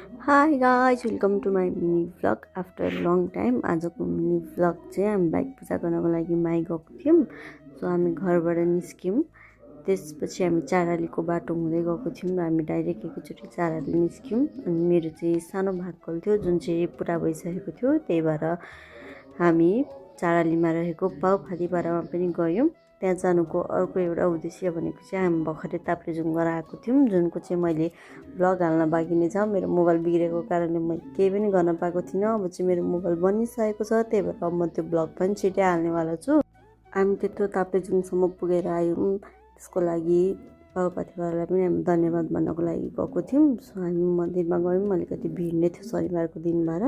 High guys welcome to my mini vlog after long time. आजको mini vlog चाहिँ हामी bike पूजा गर्नको लागि माई गएको थियौँ। सो हामी घरबाट निस्क्यौँ। त्यसपछि हामी चारालीको बाटो हुँदै गएको थियौँ र हामी डाइरेक्ट एकैचोटि चाराली निस्क्यौँ। अनि मेरो चाहिँ सानो भाकल थियो जुन चाहिँ पुरा भइसकेको थियो, त्यही भएर हामी चारालीमा रहेको पाउखालीपाडामा पनि गयौँ। त्यहाँ जानुको अर्को एउटा उद्देश्य भनेको चाहिँ हामी भर्खरै ताप्लेजुङ गएर आएको थियौँ, जुनको चाहिँ मैले भ्लग हाल्न बाँकी नै छ। मेरो मोबाइल बिग्रेको कारणले मैले केही पनि गर्न पाएको थिइनँ। अब चाहिँ मेरो मोबाइल बनिसकेको छ, त्यही भएर अब म त्यो भ्लग पनि छिटै हाल्नेवाला छु। हामी त्यत्रो ताप्लेजुङसम्म पुगेर आयौँ, त्यसको लागि पाउपाथीवालालाई पनि हामी धन्यवाद भन्नको लागि गएको थियौँ। सो हामी मन्दिरमा गयौँ, अलिकति भिड नै थियो शनिबारको दिन भएर।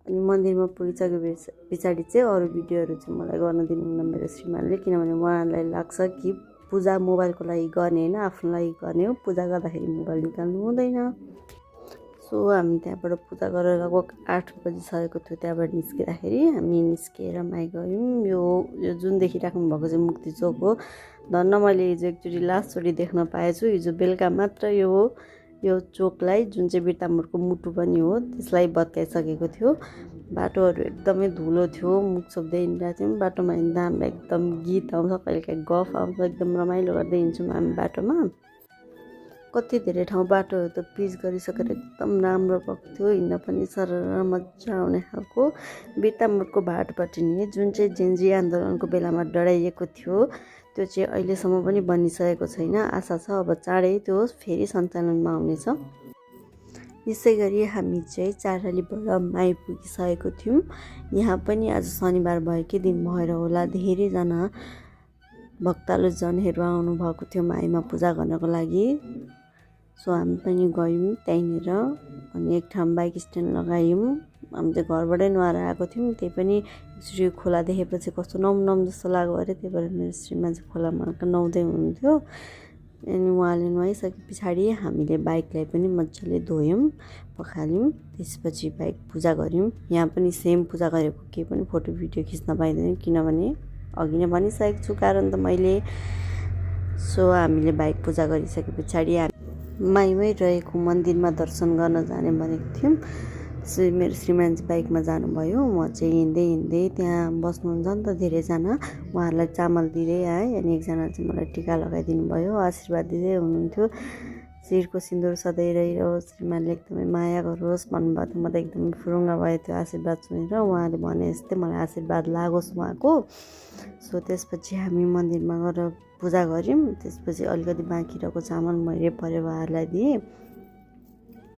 अनि मन्दिरमा पुगिसके पछाडि चाहिँ अरू भिडियोहरू चाहिँ मलाई गर्न दिनुहुन्न मेरो श्रीमानले, किनभने उहाँलाई लाग्छ कि पूजा मोबाइलको लागि गर्ने होइन, आफ्नो लागि गर्ने हो। पूजा गर्दाखेरि मोबाइल निकाल्नु हुँदैन। सो हामी त्यहाँबाट पूजा गरेर लगभग 8 बजिसकेको थियो। त्यहाँबाट निस्किँदाखेरि हामी निस्किएर माई गयौँ। यो जुन देखिराख्नु भएको चाहिँ मुक्ति चोक हो। धन्न मैले हिजो एकचोटि लास्टचोटि देख्न पाएछु। हिजो बेलुका मात्र यो चोकलाई, जुन चाहिँ बिर्तामोडको मुटु पनि हो, त्यसलाई भत्काइसकेको थियो। बाटोहरू एकदमै धुलो थियो, मुख छोप्दै हिँडिरहेको थियौँ। बाटोमा हिँड्दा हामीलाई एकदम गीत आउँछ, कहिलेकाहीँ गफ आउँछ, एकदम रमाइलो गर्दै हिँड्छौँ हामी बाटोमा। कति धेरै ठाउँ बाटोहरू त पिच गरिसकेर एकदम राम्रो भएको थियो, हिँड्न पनि सरर मजा आउने खालको। बिर्तामोडको भाटपट्टि नि जुन चाहिँ जेन्जी आन्दोलनको बेलामा डढाइएको थियो, त्यो चाहिँ अहिलेसम्म पनि बनिसकेको छैन। आशा छ अब चाँडै त्यो फेरि सञ्चालनमा आउनेछ। यसै गरी हामी चाहिँ चारालीबाट माई पुगिसकेको थियौँ। यहाँ पनि आज शनिबार भएकै दिन भएर होला धेरैजना भक्तालु जनहरू आउनुभएको थियो माईमा पूजा गर्नको लागि। सो हामी पनि गयौँ त्यहीँनिर। अनि एक ठाउँ बाइक स्ट्यान्ड लगायौँ। हामी चाहिँ घरबाटै नुहाएर आएको थियौँ, त्यही पनि एकचोटि खोला देखेपछि कस्तो नम जस्तो लाग्यो अरे, त्यही भएर मेरो श्रीमान चाहिँ खोलामा नुहाउँदै हुनुहुन्थ्यो। अनि उहाँले नुहाइसके पछाडि हामीले बाइकलाई पनि मजाले धोयौँ, पखाल्यौँ। त्यसपछि बाइक पूजा गऱ्यौँ। यहाँ पनि सेम पूजा गरेको केही पनि फोटो भिडियो खिच्न पाइँदैन, किनभने अघि नै भनिसकेको छु कारण त मैले। सो हामीले बाइक पूजा गरिसके पछाडि माईमै रहेको मन्दिरमा दर्शन गर्न जाने भनेको थियौँ। मेरो श्रीमान चाहिँ बाइकमा जानुभयो, म चाहिँ हिँड्दै त्यहाँ बस्नुहुन्छ नि त धेरैजना, उहाँहरूलाई चामल दिँदै आएँ। अनि एकजना चाहिँ मलाई टिका लगाइदिनु भयो, आशीर्वाद दिँदै हुनुहुन्थ्यो। शिरको सिन्दुर सधैँ रहिरहोस्, श्रीमानले एकदमै माया गरोस् भन्नुभएको थियो। म त एकदमै फुरुङ्ग भयो त्यो आशीर्वाद सुनेर। उहाँले भने जस्तै मलाई आशीर्वाद लागोस् उहाँको। सो त्यसपछि हामी मन्दिरमा गएर पूजा गऱ्यौँ। त्यसपछि अलिकति बाँकी रहेको चामल मैले परिवारलाई दिएँ।